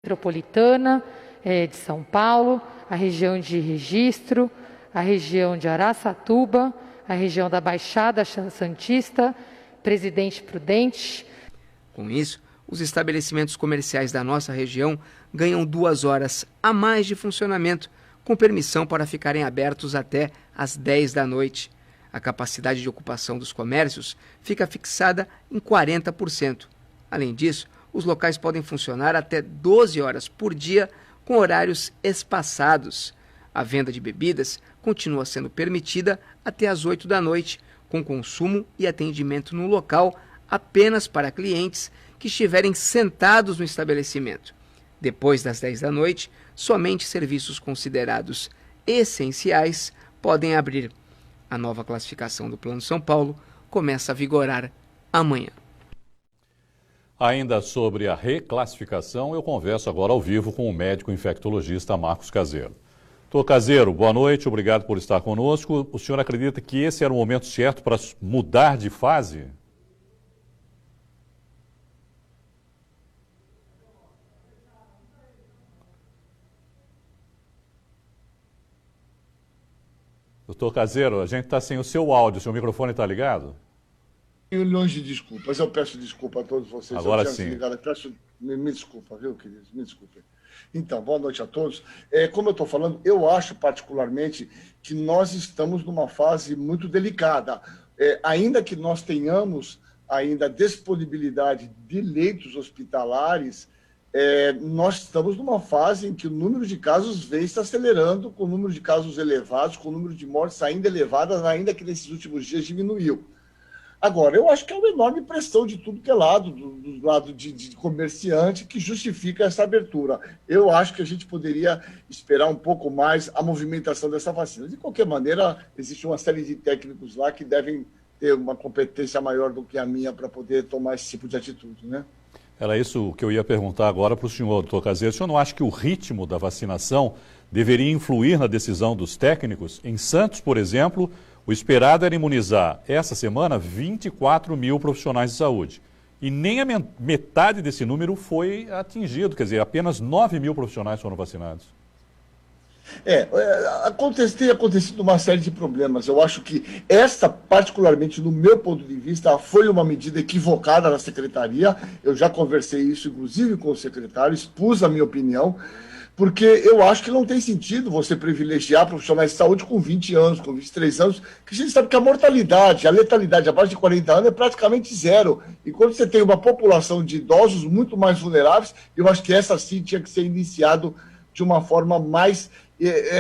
metropolitana de São Paulo, a região de Registro, a região de Araçatuba, a região da Baixada Santista, Presidente Prudente. Com isso, os estabelecimentos comerciais da nossa região ganham 2 horas a mais de funcionamento, com permissão para ficarem abertos até às 10 da noite. A capacidade de ocupação dos comércios fica fixada em 40%. Além disso, os locais podem funcionar até 12 horas por dia, com horários espaçados. A venda de bebidas continua sendo permitida até às 8 da noite, com consumo e atendimento no local apenas para clientes que estiverem sentados no estabelecimento. Depois das 10 da noite, somente serviços considerados essenciais podem abrir. A nova classificação do Plano São Paulo começa a vigorar amanhã. Ainda sobre a reclassificação, eu converso agora ao vivo com o médico infectologista Marcos Caseiro. Doutor Caseiro, boa noite, obrigado por estar conosco. O senhor acredita que esse era o momento certo para mudar de fase? Doutor Caseiro, a gente está sem o seu áudio, o seu microfone está ligado? Milhões de desculpas, eu peço desculpa a todos vocês. Agora sim. Me desculpa, viu, queridos? Me desculpem. Então, boa noite a todos. Como eu estou falando, eu acho particularmente que nós estamos numa fase muito delicada. Ainda que nós tenhamos ainda disponibilidade de leitos hospitalares, nós estamos numa fase em que o número de casos vem se acelerando, com o número de casos elevados, com o número de mortes ainda elevadas, ainda que nesses últimos dias diminuiu. Agora, eu acho que é uma enorme pressão de tudo que é lado, do lado de comerciante, que justifica essa abertura. Eu acho que a gente poderia esperar um pouco mais a movimentação dessa vacina. De qualquer maneira, existe uma série de técnicos lá que devem ter uma competência maior do que a minha para poder tomar esse tipo de atitude, né? Era isso que eu ia perguntar agora para o senhor, doutor Caseiro. O senhor não acha que o ritmo da vacinação deveria influir na decisão dos técnicos? Em Santos, por exemplo, o esperado era imunizar essa semana 24 mil profissionais de saúde. E nem a metade desse número foi atingido, quer dizer, apenas 9 mil profissionais foram vacinados. Tem acontecido uma série de problemas. Eu acho que esta, particularmente no meu ponto de vista, foi uma medida equivocada da secretaria. Eu já conversei isso, inclusive, com o secretário, expus a minha opinião, porque eu acho que não tem sentido você privilegiar profissionais de saúde com 20 anos, com 23 anos, que a gente sabe que a mortalidade, a letalidade abaixo de 40 anos é praticamente zero. E quando você tem uma população de idosos muito mais vulneráveis, eu acho que essa sim tinha que ser iniciado de uma forma mais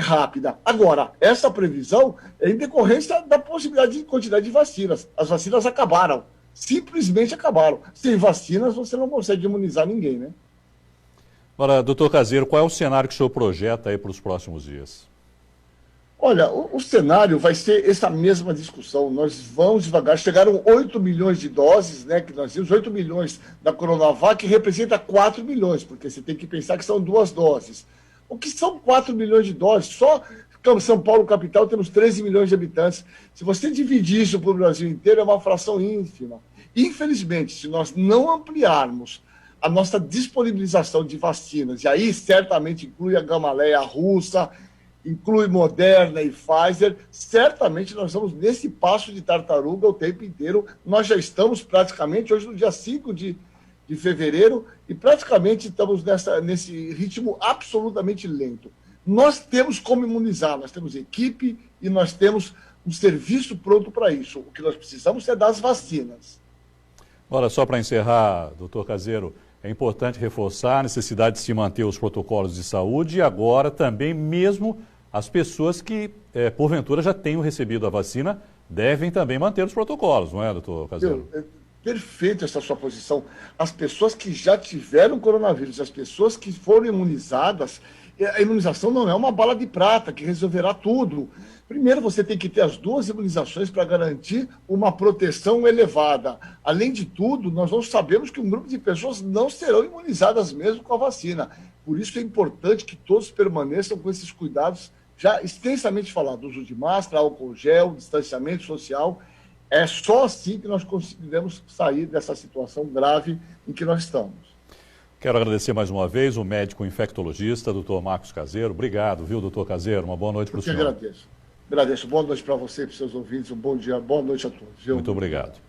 rápida. Agora, essa previsão é em decorrência da possibilidade de quantidade de vacinas. As vacinas acabaram, simplesmente acabaram. Sem vacinas você não consegue imunizar ninguém, né? Agora, doutor Caseiro, qual é o cenário que o senhor projeta aí para os próximos dias? Olha, o cenário vai ser essa mesma discussão. Nós vamos devagar. Chegaram 8 milhões de doses, né, que nós temos 8 milhões da Coronavac, que representa 4 milhões, porque você tem que pensar que são 2 doses. O que são 4 milhões de doses? Só São Paulo, capital, temos 13 milhões de habitantes. Se você dividir isso para o Brasil inteiro, é uma fração ínfima. Infelizmente, se nós não ampliarmos a nossa disponibilização de vacinas, e aí certamente inclui a Gamaleya russa, inclui Moderna e Pfizer, certamente nós estamos nesse passo de tartaruga o tempo inteiro. Nós já estamos praticamente, hoje no dia 5 de fevereiro, e praticamente estamos nesse ritmo absolutamente lento. Nós temos como imunizar, nós temos equipe e nós temos um serviço pronto para isso. O que nós precisamos é das vacinas. Agora, só para encerrar, doutor Caseiro, é importante reforçar a necessidade de se manter os protocolos de saúde e agora também mesmo as pessoas que, porventura, já tenham recebido a vacina, devem também manter os protocolos, não é, doutor Caseiro? Perfeito essa sua posição. As pessoas que já tiveram coronavírus, as pessoas que foram imunizadas, a imunização não é uma bala de prata que resolverá tudo. Primeiro, você tem que ter as 2 imunizações para garantir uma proteção elevada. Além de tudo, nós não sabemos que um grupo de pessoas não serão imunizadas mesmo com a vacina. Por isso é importante que todos permaneçam com esses cuidados já extensamente falados. Uso de máscara, álcool gel, distanciamento social. É só assim que nós conseguiremos sair dessa situação grave em que nós estamos. Quero agradecer mais uma vez o médico infectologista, doutor Marcos Caseiro. Obrigado, viu, doutor Caseiro? Uma boa noite para o senhor. Eu que agradeço. Agradeço. Boa noite para você e para os seus ouvintes. Um bom dia, boa noite a todos. Muito obrigado.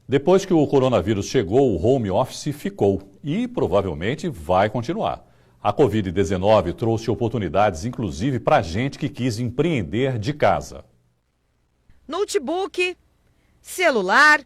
Depois que o coronavírus chegou, o home office ficou e provavelmente vai continuar. A Covid-19 trouxe oportunidades, inclusive para gente que quis empreender de casa. Notebook, celular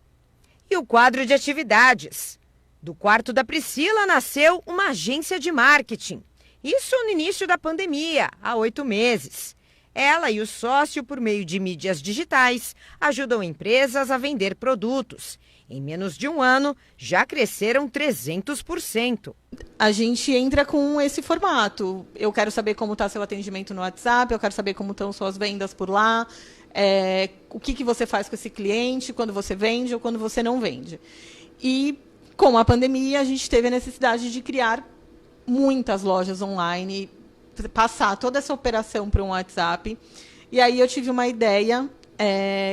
e o quadro de atividades. Do quarto da Priscila nasceu uma agência de marketing. Isso no início da pandemia, há 8 meses. Ela e o sócio, por meio de mídias digitais, ajudam empresas a vender produtos. Em menos de um ano, já cresceram 300%. A gente entra com esse formato. Eu quero saber como está seu atendimento no WhatsApp, eu quero saber como estão suas vendas por lá, o que você faz com esse cliente, quando você vende ou quando você não vende. E com a pandemia, a gente teve a necessidade de criar muitas lojas online, passar toda essa operação para um WhatsApp. E aí eu tive uma ideia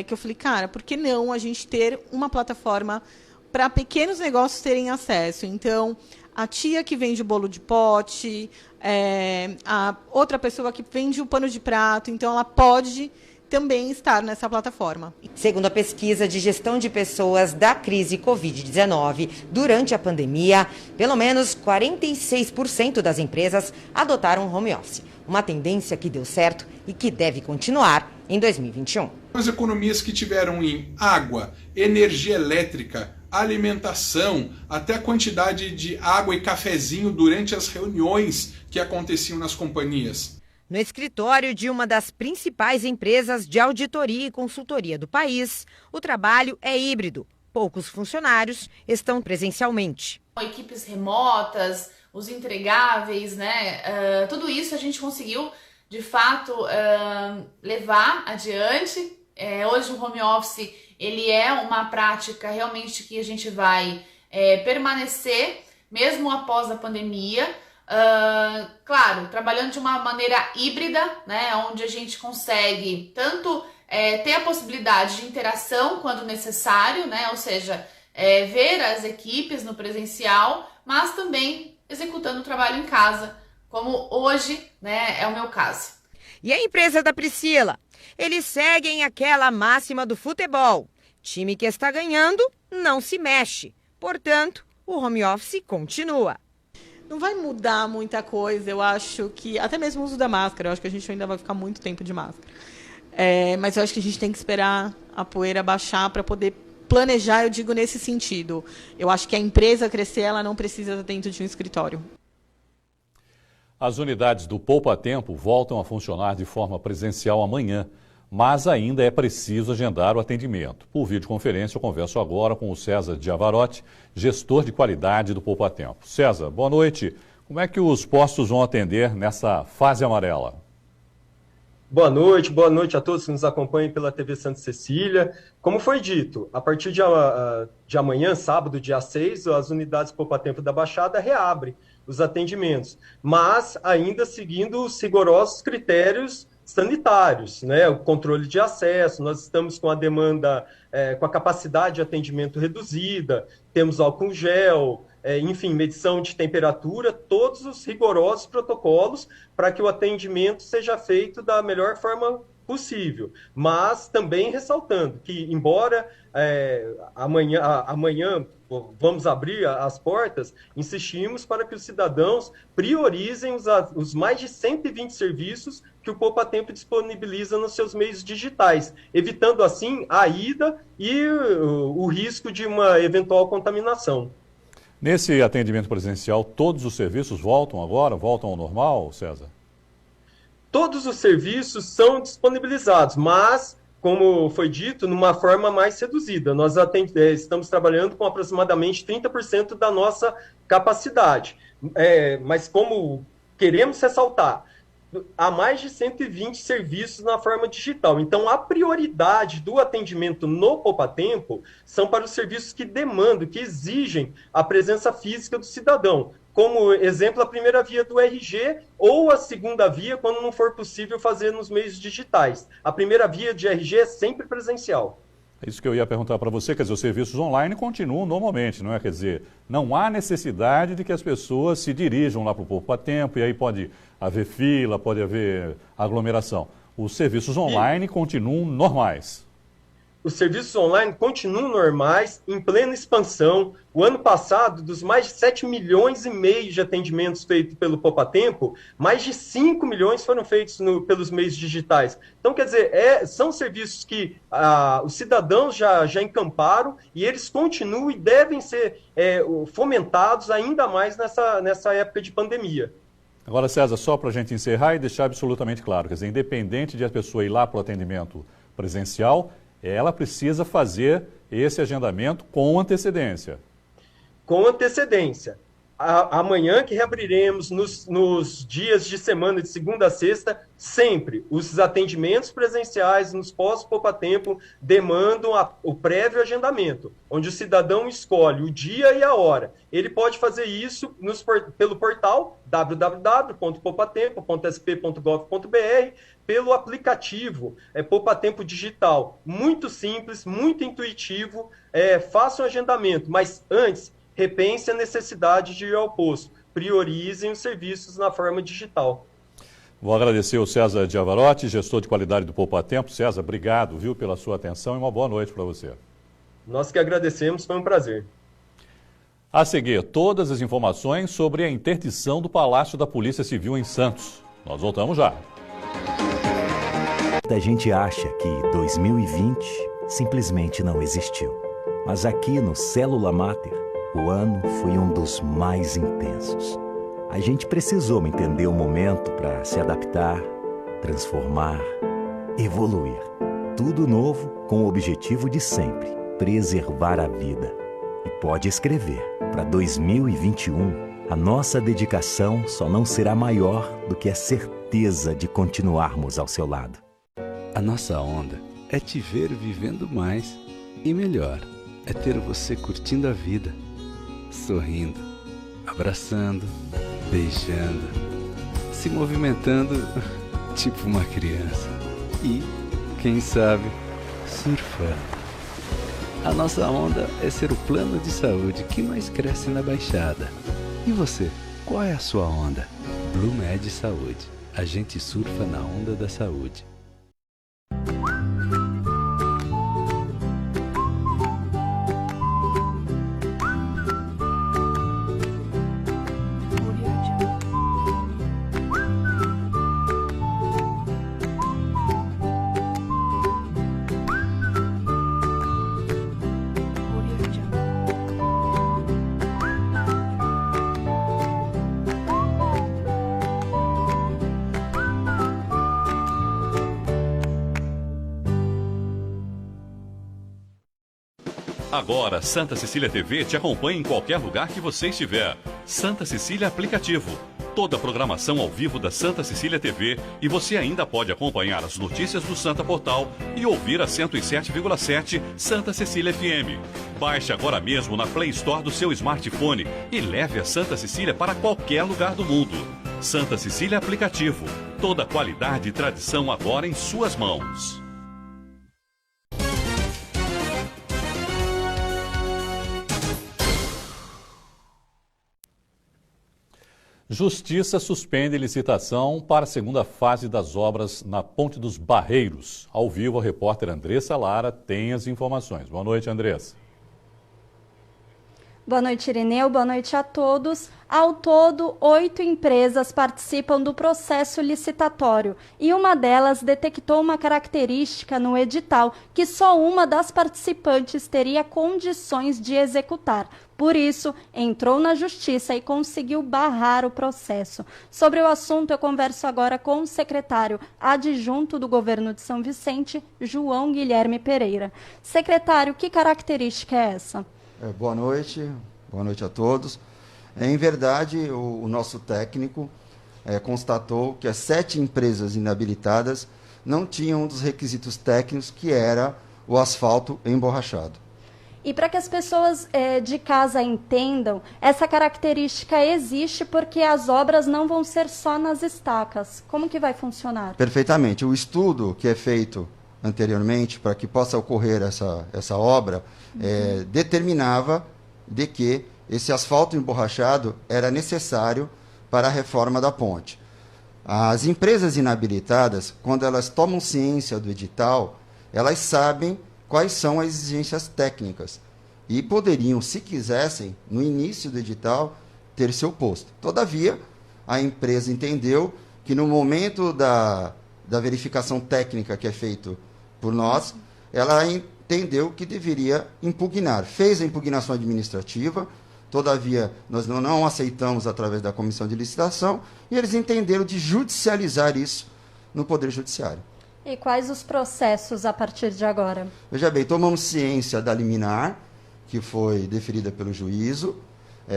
que eu falei, cara, por que não a gente ter uma plataforma para pequenos negócios terem acesso? Então, a tia que vende o bolo de pote, a outra pessoa que vende o pano de prato, então ela pode também estar nessa plataforma. Segundo a pesquisa de gestão de pessoas da crise Covid-19, durante a pandemia, pelo menos 46% das empresas adotaram home office, uma tendência que deu certo e que deve continuar em 2021. As economias que tiveram em água, energia elétrica, alimentação, até a quantidade de água e cafezinho durante as reuniões que aconteciam nas companhias. No escritório de uma das principais empresas de auditoria e consultoria do país, o trabalho é híbrido. Poucos funcionários estão presencialmente. Equipes remotas, os entregáveis, né? Tudo isso a gente conseguiu, de fato, levar adiante. Hoje o home office ele é uma prática realmente que a gente vai permanecer, mesmo após a pandemia. Claro, trabalhando de uma maneira híbrida, né, onde a gente consegue tanto ter a possibilidade de interação quando necessário, né, ou seja, ver as equipes no presencial, mas também executando o trabalho em casa, como hoje, né, é o meu caso. E a empresa da Priscila? Eles seguem aquela máxima do futebol. Time que está ganhando não se mexe. Portanto, o home office continua. Não vai mudar muita coisa, eu acho que... Até mesmo o uso da máscara, eu acho que a gente ainda vai ficar muito tempo de máscara. Mas eu acho que a gente tem que esperar a poeira baixar para poder planejar, eu digo nesse sentido. Eu acho que a empresa crescer, ela não precisa estar dentro de um escritório. As unidades do Poupa Tempo voltam a funcionar de forma presencial amanhã, mas ainda é preciso agendar o atendimento. Por videoconferência, eu converso agora com o César Diavarotti, gestor de qualidade do Poupa Tempo. César, boa noite. Como é que os postos vão atender nessa fase amarela? Boa noite a todos que nos acompanham pela TV Santa Cecília. Como foi dito, a partir de amanhã, sábado, dia 6, as unidades Poupa Tempo da Baixada reabrem os atendimentos, mas ainda seguindo os rigorosos critérios sanitários, né? O controle de acesso, nós estamos com a demanda, com a capacidade de atendimento reduzida, temos álcool gel, enfim, medição de temperatura, todos os rigorosos protocolos para que o atendimento seja feito da melhor forma possível. Mas também ressaltando que, embora amanhã vamos abrir as portas, insistimos para que os cidadãos priorizem os mais de 120 serviços que o Poupa Tempo disponibiliza nos seus meios digitais, evitando assim a ida e o risco de uma eventual contaminação. Nesse atendimento presencial, todos os serviços voltam agora? Voltam ao normal, César? Todos os serviços são disponibilizados, mas, como foi dito, numa forma mais reduzida. Nós estamos trabalhando com aproximadamente 30% da nossa capacidade. Mas como queremos ressaltar, há mais de 120 serviços na forma digital. Então, a prioridade do atendimento no Poupa Tempo são para os serviços que demandam, que exigem a presença física do cidadão. Como exemplo, a primeira via do RG ou a segunda via, quando não for possível fazer nos meios digitais. A primeira via de RG é sempre presencial. É isso que eu ia perguntar para você, quer dizer, os serviços online continuam normalmente, não é? Quer dizer, não há necessidade de que as pessoas se dirijam lá para o Poupa Tempo e aí pode haver fila, pode haver aglomeração. Os serviços online continuam normais. Os serviços online continuam normais, em plena expansão. O ano passado, dos mais de 7 milhões e meio de atendimentos feitos pelo Poupa Tempo, mais de 5 milhões foram feitos pelos meios digitais. Então, quer dizer, são serviços que os cidadãos já encamparam e eles continuam e devem ser fomentados ainda mais nessa época de pandemia. Agora, César, só para a gente encerrar e deixar absolutamente claro, quer dizer, independente de a pessoa ir lá para o atendimento presencial, ela precisa fazer esse agendamento com antecedência. Com antecedência. Amanhã que reabriremos nos dias de semana de segunda a sexta, sempre os atendimentos presenciais nos pós-Poupa Tempo demandam o prévio agendamento, onde o cidadão escolhe o dia e a hora. Ele pode fazer isso pelo portal www.poupatempo.sp.gov.br, pelo aplicativo Poupa Tempo Digital. Muito simples, muito intuitivo, faça um agendamento, mas antes repense a necessidade de ir ao posto. Priorizem os serviços na forma digital. Vou agradecer ao César Diavarotti, gestor de qualidade do Poupa Tempo. César, obrigado, viu, pela sua atenção e uma boa noite para você. Nós que agradecemos, foi um prazer. A seguir, todas as informações sobre a interdição do Palácio da Polícia Civil em Santos. Nós voltamos já. A gente acha que 2020 simplesmente não existiu. Mas aqui no Célula Mater, o ano foi um dos mais intensos. A gente precisou entender o momento para se adaptar, transformar, evoluir. Tudo novo com o objetivo de sempre, preservar a vida. E pode escrever, para 2021, a nossa dedicação só não será maior do que a certeza de continuarmos ao seu lado. A nossa onda é te ver vivendo mais e melhor. É ter você curtindo a vida, sorrindo, abraçando, beijando, se movimentando tipo uma criança e, quem sabe, surfando. A nossa onda é ser o plano de saúde que mais cresce na Baixada. E você, qual é a sua onda? Blumed Saúde. A gente surfa na onda da saúde. Agora, Santa Cecília TV te acompanha em qualquer lugar que você estiver. Santa Cecília Aplicativo. Toda a programação ao vivo da Santa Cecília TV e você ainda pode acompanhar as notícias do Santa Portal e ouvir a 107,7 Santa Cecília FM. Baixe agora mesmo na Play Store do seu smartphone e leve a Santa Cecília para qualquer lugar do mundo. Santa Cecília Aplicativo. Toda a qualidade e tradição agora em suas mãos. Justiça suspende licitação para a segunda fase das obras na Ponte dos Barreiros. Ao vivo, a repórter Andressa Lara tem as informações. Boa noite, Andressa. Boa noite, Irineu. Boa noite a todos. Ao todo, 8 empresas participam do processo licitatório e uma delas detectou uma característica no edital que só uma das participantes teria condições de executar. Por isso, entrou na justiça e conseguiu barrar o processo. Sobre o assunto, eu converso agora com o secretário adjunto do governo de São Vicente, João Guilherme Pereira. Secretário, que característica é essa? Boa noite a todos. Em verdade, o nosso técnico constatou que as 7 empresas inabilitadas não tinham um dos requisitos técnicos, que era o asfalto emborrachado. E para que as pessoas de casa entendam, essa característica existe porque as obras não vão ser só nas estacas. Como que vai funcionar? Perfeitamente. O estudo que é feito anteriormente, para que possa ocorrer essa obra, determinava de que esse asfalto emborrachado era necessário para a reforma da ponte. As empresas inabilitadas, quando elas tomam ciência do edital, elas sabem quais são as exigências técnicas e poderiam, se quisessem, no início do edital, ter seu posto. Todavia, a empresa entendeu que no momento da verificação técnica que é feito por nós, ela entendeu que deveria impugnar. Fez a impugnação administrativa, todavia nós não aceitamos através da comissão de licitação e eles entenderam de judicializar isso no Poder Judiciário. E quais os processos a partir de agora? Veja bem, tomamos ciência da liminar, que foi deferida pelo juízo,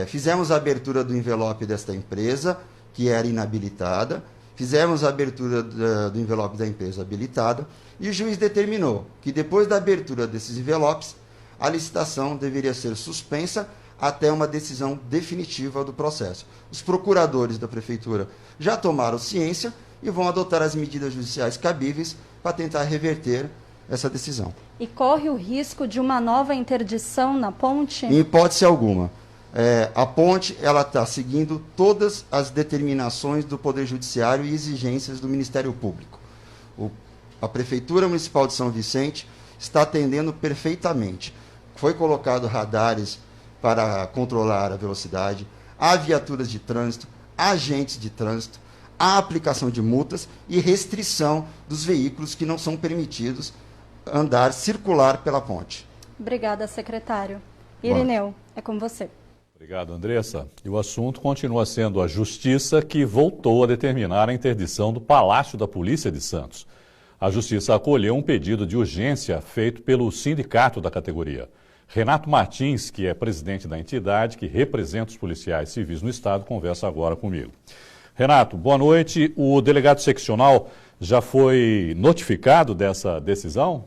fizemos a abertura do envelope desta empresa, que era inabilitada, fizemos a abertura do envelope da empresa habilitada, e o juiz determinou que depois da abertura desses envelopes, a licitação deveria ser suspensa até uma decisão definitiva do processo. Os procuradores da Prefeitura já tomaram ciência e vão adotar as medidas judiciais cabíveis para tentar reverter essa decisão. E corre o risco de uma nova interdição na ponte? Em hipótese alguma. A ponte está seguindo todas as determinações do Poder Judiciário e exigências do Ministério Público. A Prefeitura Municipal de São Vicente está atendendo perfeitamente. Foi colocado radares para controlar a velocidade, há viaturas de trânsito, há agentes de trânsito, há aplicação de multas e restrição dos veículos que não são permitidos circular pela ponte. Obrigada, secretário. Irineu, é com você. Obrigado, Andressa. E o assunto continua sendo a Justiça que voltou a determinar a interdição do Palácio da Polícia de Santos. A Justiça acolheu um pedido de urgência feito pelo sindicato da categoria. Renato Martins, que é presidente da entidade que representa os policiais civis no Estado, conversa agora comigo. Renato, boa noite. O delegado seccional já foi notificado dessa decisão?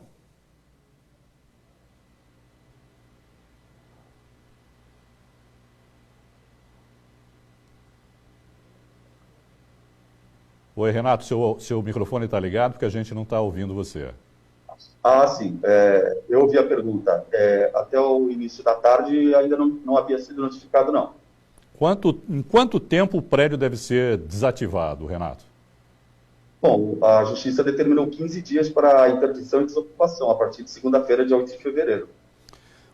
Oi, Renato, seu microfone está ligado porque a gente não está ouvindo você. Sim. Eu ouvi a pergunta. Até o início da tarde ainda não havia sido notificado, não. Em quanto tempo o prédio deve ser desativado, Renato? Bom, a Justiça determinou 15 dias para a interdição e desocupação, a partir de segunda-feira, dia 8 de fevereiro.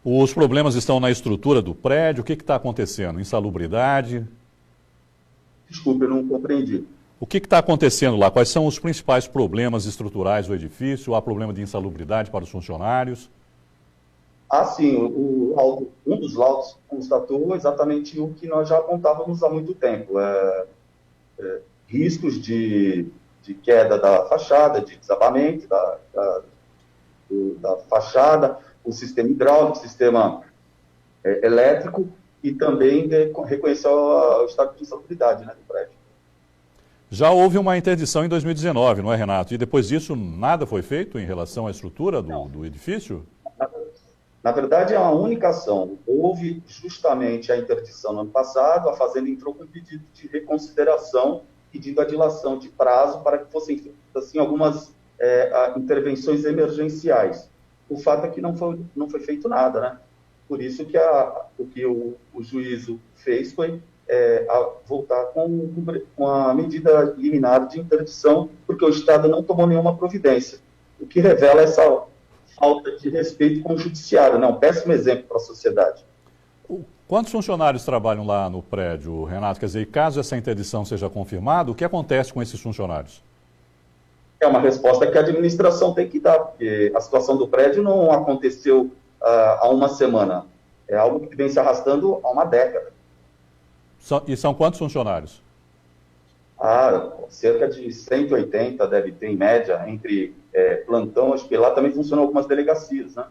Os problemas estão na estrutura do prédio? O que está acontecendo? Insalubridade? Desculpe, eu não compreendi. O que está acontecendo lá? Quais são os principais problemas estruturais do edifício? Há problema de insalubridade para os funcionários? Sim. Um dos laudos constatou exatamente o que nós já apontávamos há muito tempo. Riscos de queda da fachada, de desabamento da fachada, o sistema hidráulico, o sistema elétrico e também reconhecer o estado de insalubridade, do prédio. Já houve uma interdição em 2019, não é, Renato? E depois disso nada foi feito em relação à estrutura do edifício? Na verdade, é uma única ação. Houve justamente a interdição no ano passado, a Fazenda entrou com um pedido de reconsideração, pedindo a dilação de prazo para que fossem feitas assim, algumas intervenções emergenciais. O fato é que não foi feito nada, Por isso que o que o juízo fez foi voltar com a medida liminar de interdição, porque o Estado não tomou nenhuma providência, o que revela essa falta de respeito com o judiciário, um péssimo exemplo para a sociedade. Quantos funcionários trabalham lá no prédio, Renato? Quer dizer, caso essa interdição seja confirmada, o que acontece com esses funcionários? É uma resposta que a administração tem que dar, porque a situação do prédio não aconteceu há uma semana, é algo que vem se arrastando há uma década. E são quantos funcionários? Cerca de 180 deve ter, em média, entre plantão, acho que lá também funcionam algumas delegacias, Tá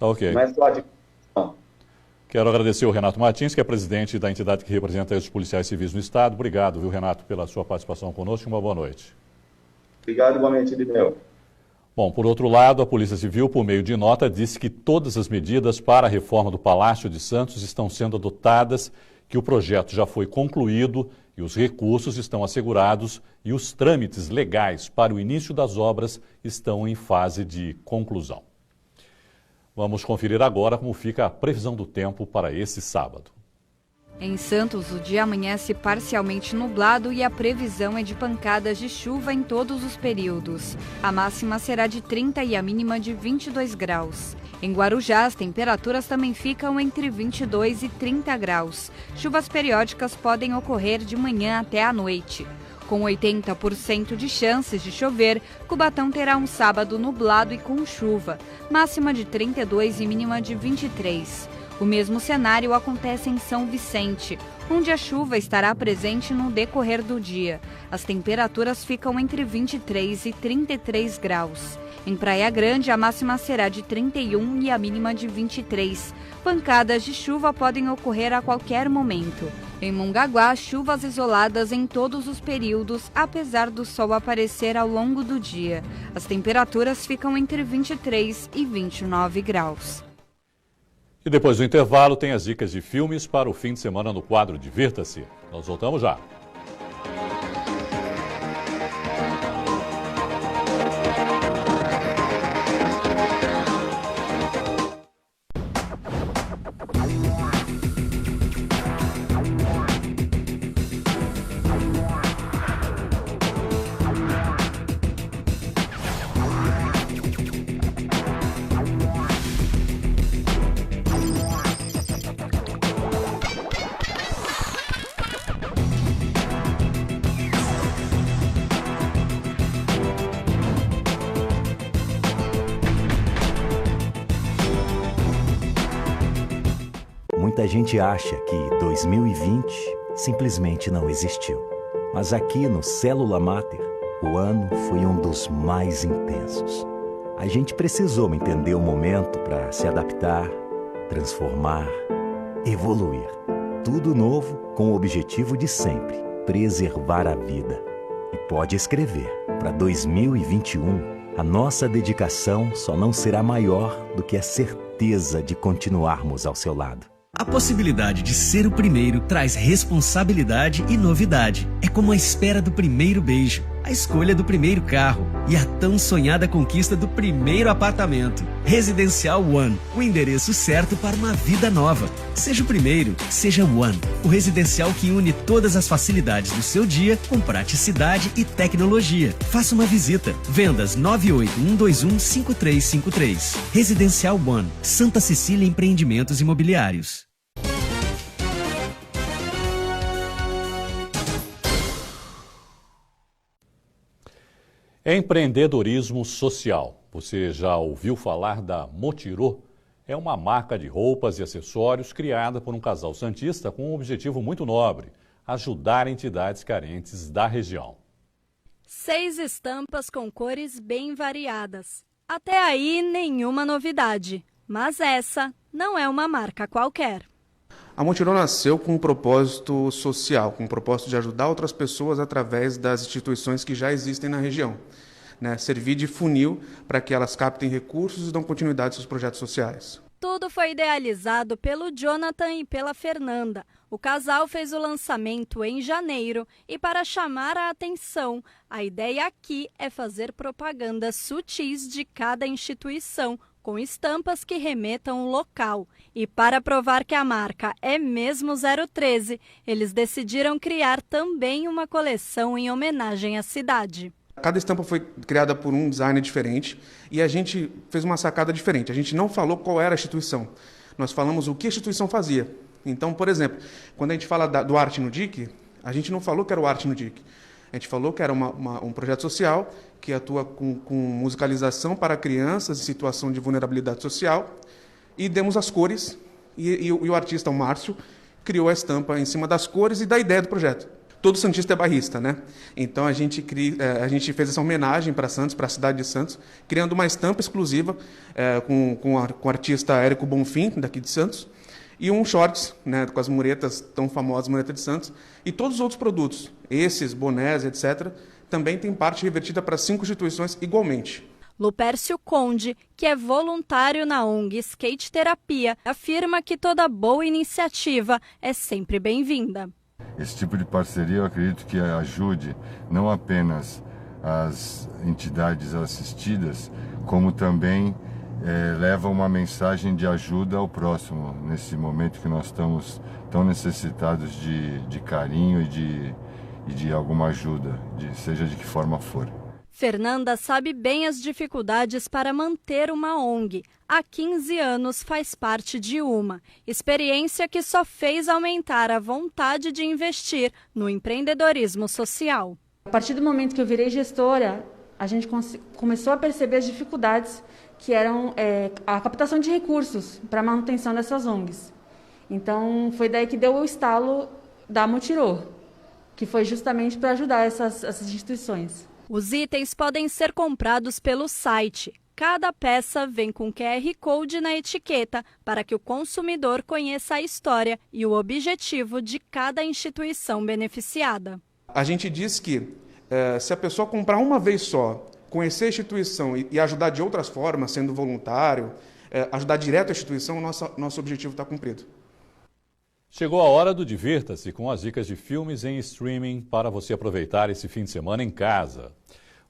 ok. Não é só não. Quero agradecer ao Renato Martins, que é presidente da entidade que representa os policiais civis no Estado. Obrigado, viu, Renato, pela sua participação conosco. Uma boa noite. Obrigado, igualmente, Irineu. Bom, por outro lado, a Polícia Civil, por meio de nota, disse que todas as medidas para a reforma do Palácio de Santos estão sendo adotadas, que o projeto já foi concluído e os recursos estão assegurados e os trâmites legais para o início das obras estão em fase de conclusão. Vamos conferir agora como fica a previsão do tempo para esse sábado. Em Santos, o dia amanhece parcialmente nublado e a previsão é de pancadas de chuva em todos os períodos. A máxima será de 30 e a mínima de 22 graus. Em Guarujá, as temperaturas também ficam entre 22 e 30 graus. Chuvas periódicas podem ocorrer de manhã até à noite. Com 80% de chances de chover, Cubatão terá um sábado nublado e com chuva, máxima de 32 e mínima de 23. O mesmo cenário acontece em São Vicente, onde a chuva estará presente no decorrer do dia. As temperaturas ficam entre 23 e 33 graus. Em Praia Grande, a máxima será de 31 e a mínima de 23. Pancadas de chuva podem ocorrer a qualquer momento. Em Mongaguá, chuvas isoladas em todos os períodos, apesar do sol aparecer ao longo do dia. As temperaturas ficam entre 23 e 29 graus. E depois do intervalo tem as dicas de filmes para o fim de semana no quadro Divirta-se. Nós voltamos já. Muita gente acha que 2020 simplesmente não existiu. Mas aqui no Célula Mater, o ano foi um dos mais intensos. A gente precisou entender o momento para se adaptar, transformar, evoluir. Tudo novo com o objetivo de sempre, preservar a vida. E pode escrever, para 2021, a nossa dedicação só não será maior do que a certeza de continuarmos ao seu lado. A possibilidade de ser o primeiro traz responsabilidade e novidade. É como a espera do primeiro beijo, a escolha do primeiro carro e a tão sonhada conquista do primeiro apartamento. Residencial One, o endereço certo para uma vida nova. Seja o primeiro, seja One, o residencial que une todas as facilidades do seu dia com praticidade e tecnologia. Faça uma visita. Vendas 981215353. Residencial One, Santa Cecília Empreendimentos Imobiliários. Empreendedorismo social. Você já ouviu falar da Motirô? É uma marca de roupas e acessórios criada por um casal santista com um objetivo muito nobre: ajudar entidades carentes da região. 6 estampas com cores bem variadas. Até aí, nenhuma novidade. Mas essa não é uma marca qualquer. A Motirô nasceu com um propósito social, com um propósito de ajudar outras pessoas através das instituições que já existem na região. Servir de funil para que elas captem recursos e dão continuidade aos seus projetos sociais. Tudo foi idealizado pelo Jonathan e pela Fernanda. O casal fez o lançamento em janeiro e, para chamar a atenção, a ideia aqui é fazer propagandas sutis de cada instituição, com estampas que remetam ao local. E para provar que a marca é mesmo 013, eles decidiram criar também uma coleção em homenagem à cidade. Cada estampa foi criada por um designer diferente e a gente fez uma sacada diferente. A gente não falou qual era a instituição, nós falamos o que a instituição fazia. Então, por exemplo, quando a gente fala do Arte no DIC, a gente não falou que era o Arte no DIC. A gente falou que era um projeto social que atua com musicalização para crianças em situação de vulnerabilidade social, e demos as cores, e o artista, o Márcio, criou a estampa em cima das cores e da ideia do projeto. Todo santista é bairrista, né? Então a gente fez essa homenagem para Santos, para a cidade de Santos, criando uma estampa exclusiva com o artista Érico Bonfim, daqui de Santos, e um shorts, com as muretas tão famosas, mureta de Santos, e todos os outros produtos, esses, bonés, etc., também tem parte revertida para 5 instituições igualmente. Lupércio Conde, que é voluntário na ONG Skate Terapia, afirma que toda boa iniciativa é sempre bem-vinda. Esse tipo de parceria eu acredito que ajude não apenas as entidades assistidas, como também leva uma mensagem de ajuda ao próximo, nesse momento que nós estamos tão necessitados de carinho e de alguma ajuda, seja de que forma for. Fernanda sabe bem as dificuldades para manter uma ONG. Há 15 anos faz parte de uma, experiência que só fez aumentar a vontade de investir no empreendedorismo social. A partir do momento que eu virei gestora, a gente começou a perceber as dificuldades que eram a captação de recursos para a manutenção dessas ONGs. Então, foi daí que deu o estalo da Mutirô, que foi justamente para ajudar essas instituições. Os itens podem ser comprados pelo site. Cada peça vem com QR Code na etiqueta para que o consumidor conheça a história e o objetivo de cada instituição beneficiada. A gente diz que se a pessoa comprar uma vez só, conhecer a instituição e ajudar de outras formas, sendo voluntário, ajudar direto a instituição, nosso objetivo está cumprido. Chegou a hora do Divirta-se com as dicas de filmes em streaming para você aproveitar esse fim de semana em casa.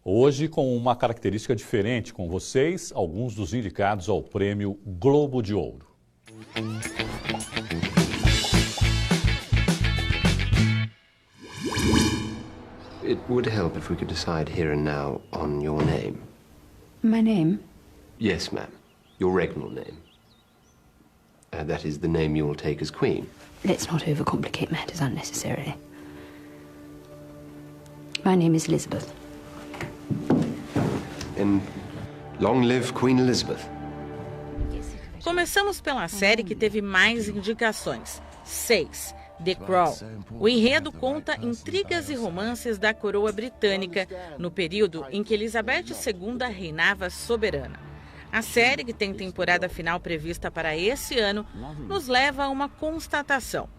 Hoje com uma característica diferente, com vocês, alguns dos indicados ao Prêmio Globo de Ouro. It would help if we could decide here and now on your name. My name? Yes, ma'am. Your regnal name. That is the name you will take as queen. Let's not overcomplicate matters unnecessarily. My name is Elizabeth. And long live Queen Elizabeth. Começamos pela série que teve mais indicações, 6, The Crown. O enredo conta intrigas e romances da coroa britânica no período em que Elizabeth II reinava soberana. A série, que tem temporada final prevista para esse ano, nos leva a uma constatação.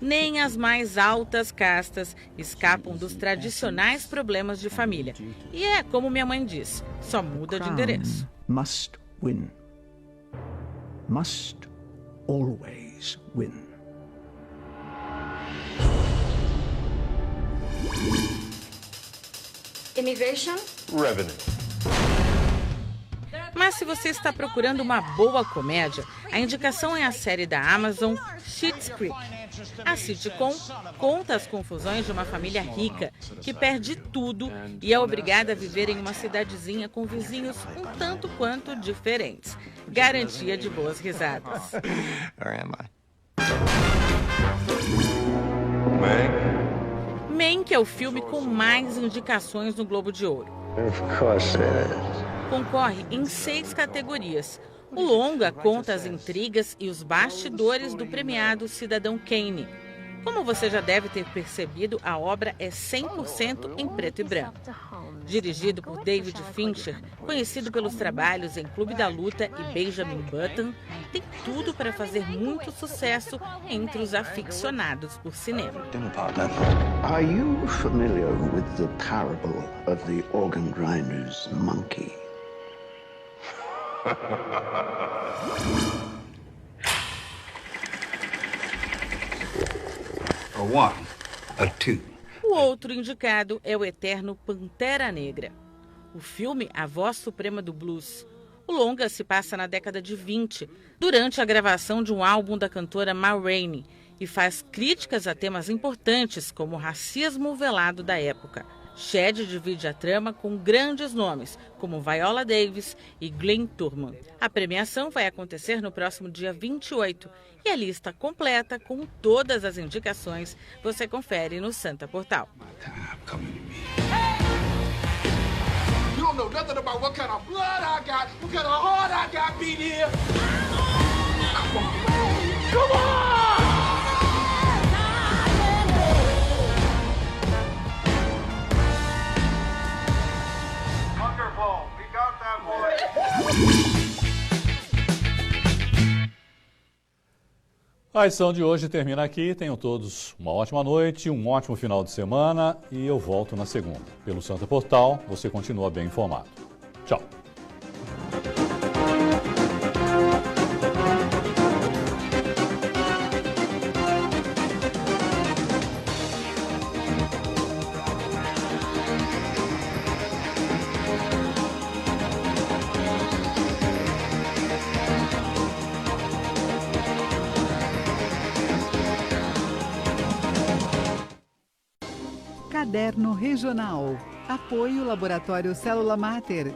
Nem as mais altas castas escapam dos tradicionais problemas de família. E é como minha mãe diz, só muda de endereço. Must win. Must always win. Immigration? Revenue. Mas se você está procurando uma boa comédia, a indicação é a série da Amazon Schitt's Creek. A sitcom conta as confusões de uma família rica que perde tudo e é obrigada a viver em uma cidadezinha com vizinhos um tanto quanto diferentes. Garantia de boas risadas. Mank é o filme com mais indicações no Globo de Ouro. Concorre em 6 categorias. O longa conta as intrigas e os bastidores do premiado Cidadão Kane. Como você já deve ter percebido, a obra é 100% em preto e branco. Dirigido por David Fincher, conhecido pelos trabalhos em Clube da Luta e Benjamin Button, tem tudo para fazer muito sucesso entre os aficionados por cinema. Are you familiar with the parable of the organ grinder's monkey? A one, a two. O outro indicado é o eterno Pantera Negra. O filme A Voz Suprema do Blues. O longa se passa na década de 20, durante a gravação de um álbum da cantora Ma Rainey, e faz críticas a temas importantes como o racismo velado da época. Shed divide a trama com grandes nomes, como Viola Davis e Glenn Turman. A premiação vai acontecer no próximo dia 28 e a lista completa com todas as indicações você confere no Santa Portal. You don't know nothing about what kind of blood I got, what kind of heart I got beat here. Come on! A edição de hoje termina aqui. Tenham todos uma ótima noite, um ótimo final de semana e eu volto na segunda. Pelo Santa Portal, você continua bem informado. Tchau. Governo Regional. Apoio Laboratório Célula Mater.